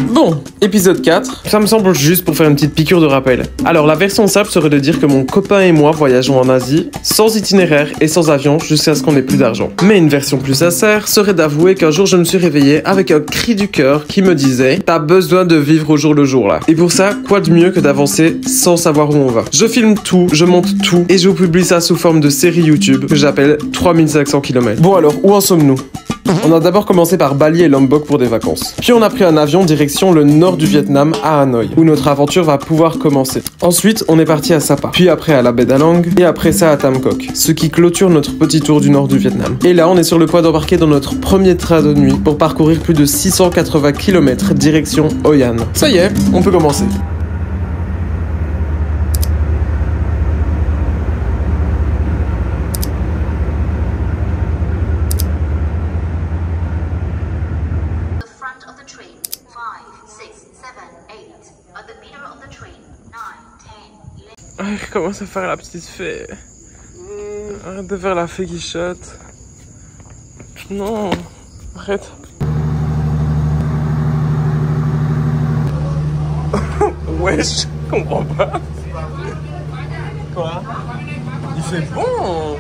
Bon, épisode 4, ça me semble juste pour faire une petite piqûre de rappel. Alors la version simple serait de dire que mon copain et moi voyageons en Asie, sans itinéraire et sans avion jusqu'à ce qu'on ait plus d'argent. Mais une version plus sincère serait d'avouer qu'un jour je me suis réveillé avec un cri du cœur qui me disait « T'as besoin de vivre au jour le jour là ». Et pour ça, quoi de mieux que d'avancer sans savoir où on va. Je filme tout, je monte tout et je vous publie ça sous forme de série YouTube que j'appelle 3500 km. Bon alors, où en sommes-nous ? On a d'abord commencé par Bali et Lombok pour des vacances. Puis on a pris un avion direction le nord du Vietnam à Hanoï, où notre aventure va pouvoir commencer. Ensuite, on est parti à Sapa, puis après à la baie d'Alang, et après ça à Tam Coc, ce qui clôture notre petit tour du nord du Vietnam. Et là, on est sur le point d'embarquer dans notre premier train de nuit pour parcourir plus de 680 km direction Hoi An. Ça y est, on peut commencer. Je commence à faire la petite fée. Arrête de faire la fée qui chote. Non, arrête. Wesh, je comprends pas. Quoi? Il fait bon.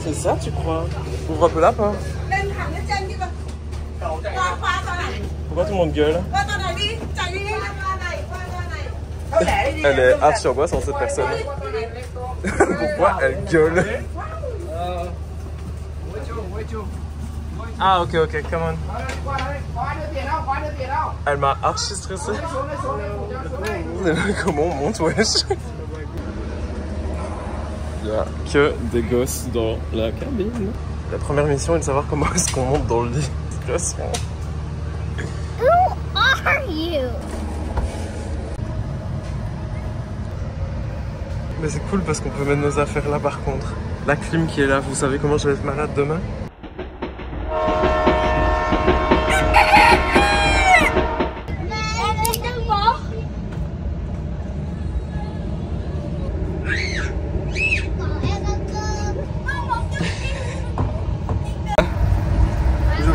C'est ça, tu crois? Ouvre un peu là, pas? Pourquoi tout le monde gueule? Elle est archi-angoisse en cette personne. Pourquoi elle gueule? Ah ok, come on. Elle m'a archi stressé. Comment on monte, wesh? Il n'y a que des gosses dans la cabine. La première mission est de savoir comment est-ce qu'on monte dans le lit. Situation. Who are you? Mais c'est cool parce qu'on peut mettre nos affaires là par contre. La clim qui est là, vous savez comment je vais être malade demain?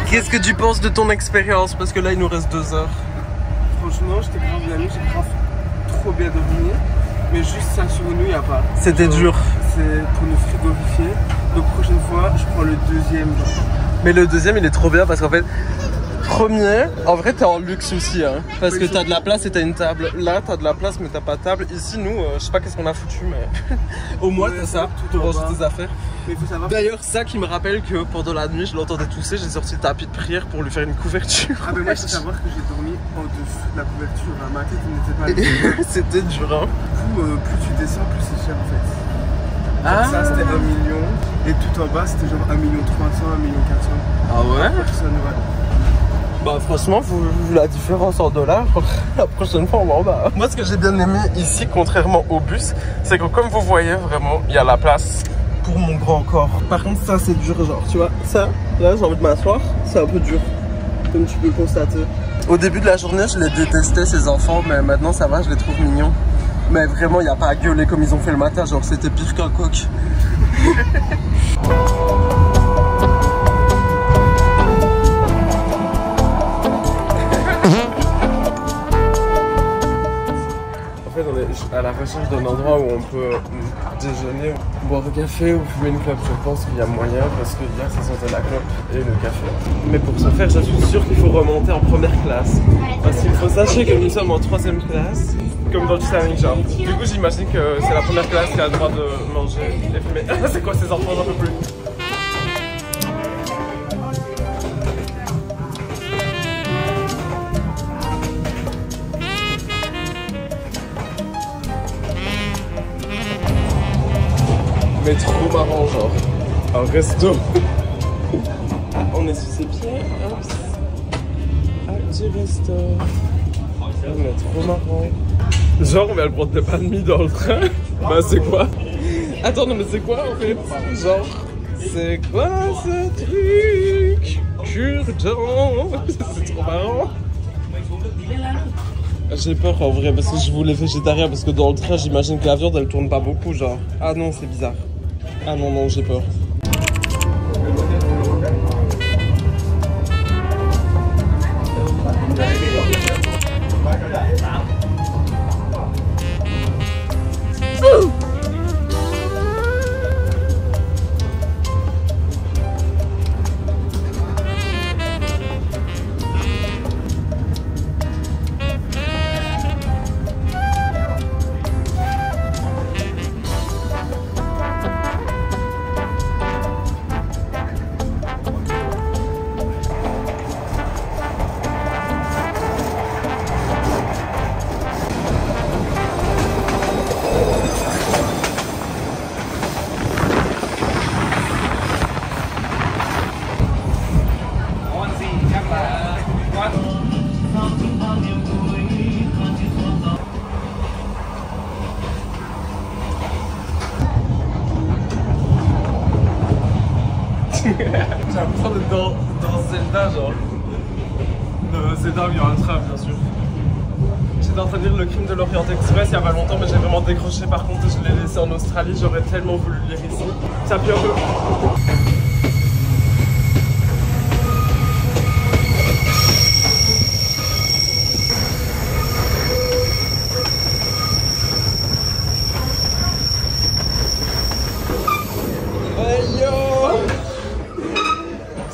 Qu'est-ce que tu penses de ton expérience? Parce que là il nous reste 2 heures. Franchement, j'étais grave bien, j'ai grave trop bien dormi. Mais juste ça sur nous, il n'y a pas. C'était dur. C'est pour nous frigorifier. Donc prochaine fois, je prends le deuxième. Mais le deuxième, il est trop bien parce qu'en fait, premier, en vrai, t'es en luxe aussi. Hein, parce que t'as de la place et t'as une table. Là, t'as de la place, mais t'as pas de table. Ici, nous, je sais pas qu'est-ce qu'on a foutu, mais au moins, t'as ça pour ranger tes affaires. Mais faut savoir. D'ailleurs, ça qui me rappelle que pendant la nuit, je l'entendais tousser. J'ai sorti le tapis de prière pour lui faire une couverture. Ah, mais moi, il faut savoir que j'ai dormi en-dessous de la couverture. Ma tête n'était pas. C'était dur, hein. Du coup, plus tu descends, plus c'est cher en fait. Ah. Ça, c'était 1 million. Et tout en bas, c'était genre 1 300 000, 1 400 000. Ah ouais? Personne, ouais. Bah franchement, vous la différence en dollars, la prochaine fois on va en bas. Moi ce que j'ai bien aimé ici, contrairement au bus, c'est que comme vous voyez vraiment, il y a la place pour mon grand corps. Par contre ça c'est dur, genre tu vois, ça, là j'ai envie de m'asseoir, c'est un peu dur, comme tu peux le constater. Au début de la journée je les détestais ces enfants, mais maintenant ça va, je les trouve mignons. Mais vraiment il n'y a pas à gueuler comme ils ont fait le matin, genre c'était pire qu'un coq. On est à la recherche d'un endroit où on peut déjeuner, boire un café ou fumer une clope. Je pense qu'il y a moyen parce que hier ça sentait la clope et le café. Mais pour ce faire, je suis sûr qu'il faut remonter en première classe. Parce qu'il faut sachez que nous sommes en 3e classe, comme dans le Titanic genre. Du coup j'imagine que c'est la première classe qui a le droit de manger et fumer. C'est quoi ces enfants, j'en peux plus. Mais trop marrant genre. Un resto. Ah, on est sous ses pieds. Un petit resto. Mais trop marrant. Genre on vient de prendre des pains de mie dans le train. Bah c'est quoi? Attends non mais c'est quoi en fait? Genre c'est quoi ce truc? Cure-dent. C'est trop marrant. J'ai peur en vrai parce que je voulais végétarien parce que dans le train j'imagine que la viande elle tourne pas beaucoup genre. Ah non c'est bizarre. Ah non non j'ai peur. J'ai l'impression d'être dans Zelda, genre. Le Zelda où il y aura le train, bien sûr. J'étais en train de lire Le Crime de l'Orient Express il y a pas longtemps, mais j'ai vraiment décroché. Par contre, je l'ai laissé en Australie. J'aurais tellement voulu le lire ici. Ça pue un peu.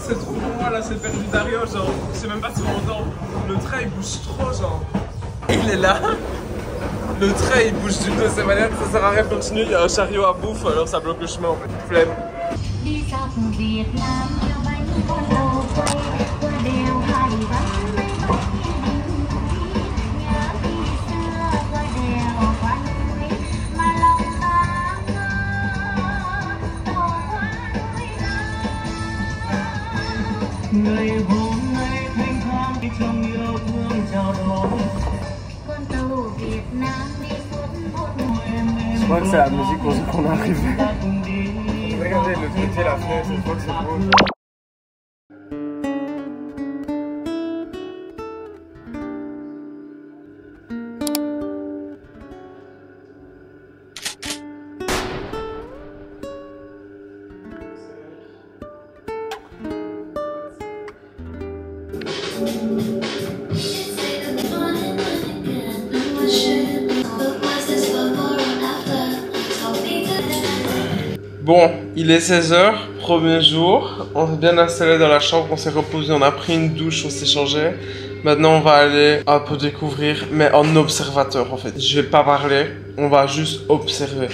C'est trop pour moi là, c'est perdu Dario, genre, je sais même pas si on entend. Le train il bouge trop, genre. Il est là. Le train il bouge d'une de ces manières, ça sert à rien de continuer, il y a un chariot à bouffe, alors ça bloque le chemin en fait. Flemme. Ngày hôm nay thanh thang đi trong yêu thương chào đón con tàu Việt Nam đi suốt một Je crois que c'est la musique pour ceux qu'on arrive. Regardez le côté, la fenêtre, je crois que c'est beau. Bon, il est 16h, premier jour. On est bien installé dans la chambre, on s'est reposé, on a pris une douche, on s'est changé. Maintenant, on va aller un peu découvrir, mais en observateur en fait. Je vais pas parler, on va juste observer.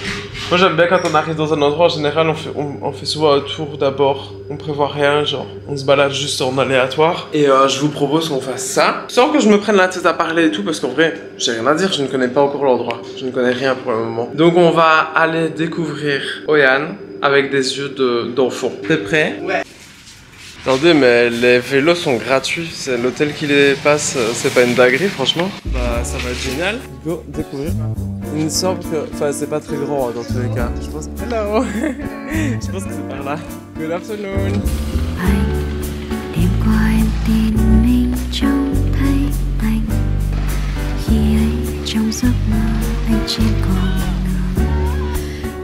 Moi, j'aime bien quand on arrive dans un endroit, en général, on fait souvent un tour d'abord. On prévoit rien, genre, on se balade juste en aléatoire. Et je vous propose qu'on fasse ça, sans que je me prenne la tête à parler et tout, parce qu'en vrai, j'ai rien à dire, je ne connais pas encore l'endroit. Je ne connais rien pour le moment. Donc, on va aller découvrir Oyan avec des yeux d'enfant. T'es prêt? Ouais. Attendez, mais les vélos sont gratuits. C'est l'hôtel qui les passe. C'est pas une dinguerie, franchement. Bah, ça va être génial. Go, découvrir. Il me semble que... Enfin, c'est pas très grand dans tous les cas. Je pense... Hello. Je pense que c'est par là. Good afternoon. Đêm qua em tin mình trông thấy anh. Khi ấy trong giấc mơ anh trên con đường.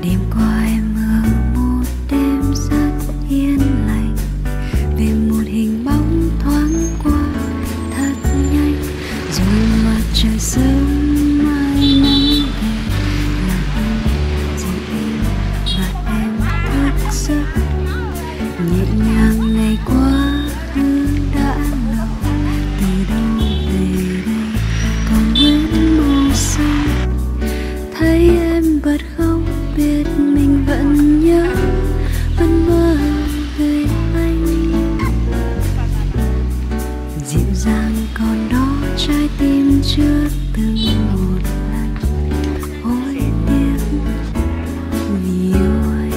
Đêm qua em mơ một đêm rất yên lành. Về một hình bóng thoáng qua thật nhanh. Rồi mặt trời sớm mai nắng về. Làm anh dịu em và em thức giấc. Nhẹ nhàng ngày qua khứ đã lâu. Từ đâu về đây còn nguyên màu xanh. Thấy em bật khóc biết mình vẫn nhớ. Vẫn mơ về anh. Dịu dàng còn đó trái tim chưa từng một lần hối tiếc vì yêu anh.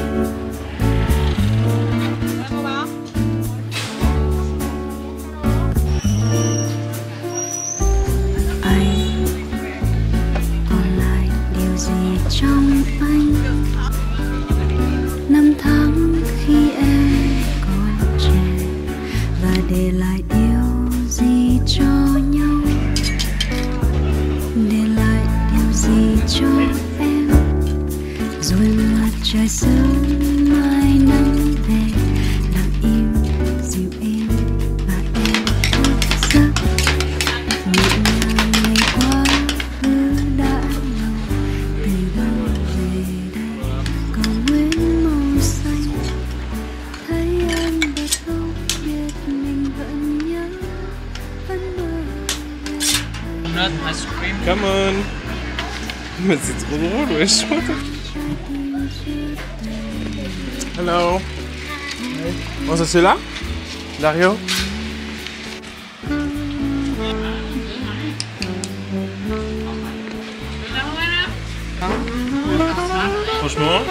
Anh còn lại điều gì trong anh? Năm tháng khi em còn trẻ và để lại điều gì cho nhau, để lại điều gì cho em. Rồi mặt trời sớm mai nắng về, lặng im dịu em và em thức giấc. Nhẹ nhàng ngày qua khứ đã lâu. Từ đâu về đây còn nguyên màu xanh. Thấy em bật khóc biết mình vẫn nhớ. Vẫn mơ về anh. Come on. Mais c'est trop drôle, wesh. Hello. On s'assied là? Dario? Franchement.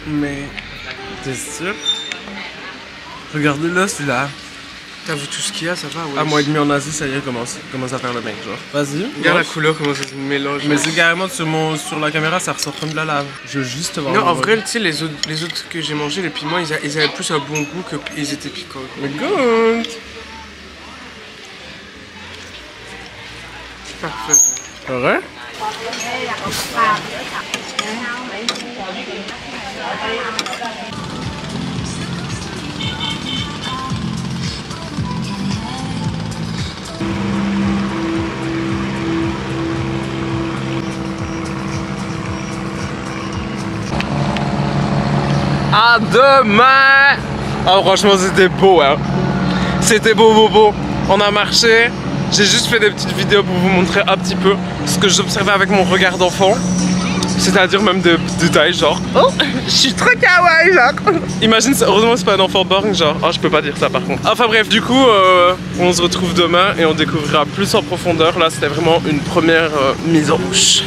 Mais t'es sûr? Regardez-le celui-là. T'as vu tout ce qu'il y a, ça va, ouais. Un mois et demi en Asie, ça y est, commence à faire le mec, genre. Vas-y. Regarde la couleur, comment ça se mélange. Mais c'est carrément sur la caméra, ça ressort comme de la lave. Je veux juste voir. Non, en vrai, tu sais, les autres que j'ai mangés, les piments, ils avaient plus un bon goût qu'ils étaient piquants. Mais good. Parfait. Ouais. À demain! Oh, franchement, c'était beau, hein. C'était beau. On a marché. J'ai juste fait des petites vidéos pour vous montrer un petit peu ce que j'observais avec mon regard d'enfant. C'est-à-dire même des détails, genre oh, je suis trop kawaii, genre. Imagine, heureusement c'est pas un enfant borgne, genre oh, je peux pas dire ça par contre. Enfin bref, du coup, on se retrouve demain et on découvrira plus en profondeur. Là, c'était vraiment une première mise en bouche.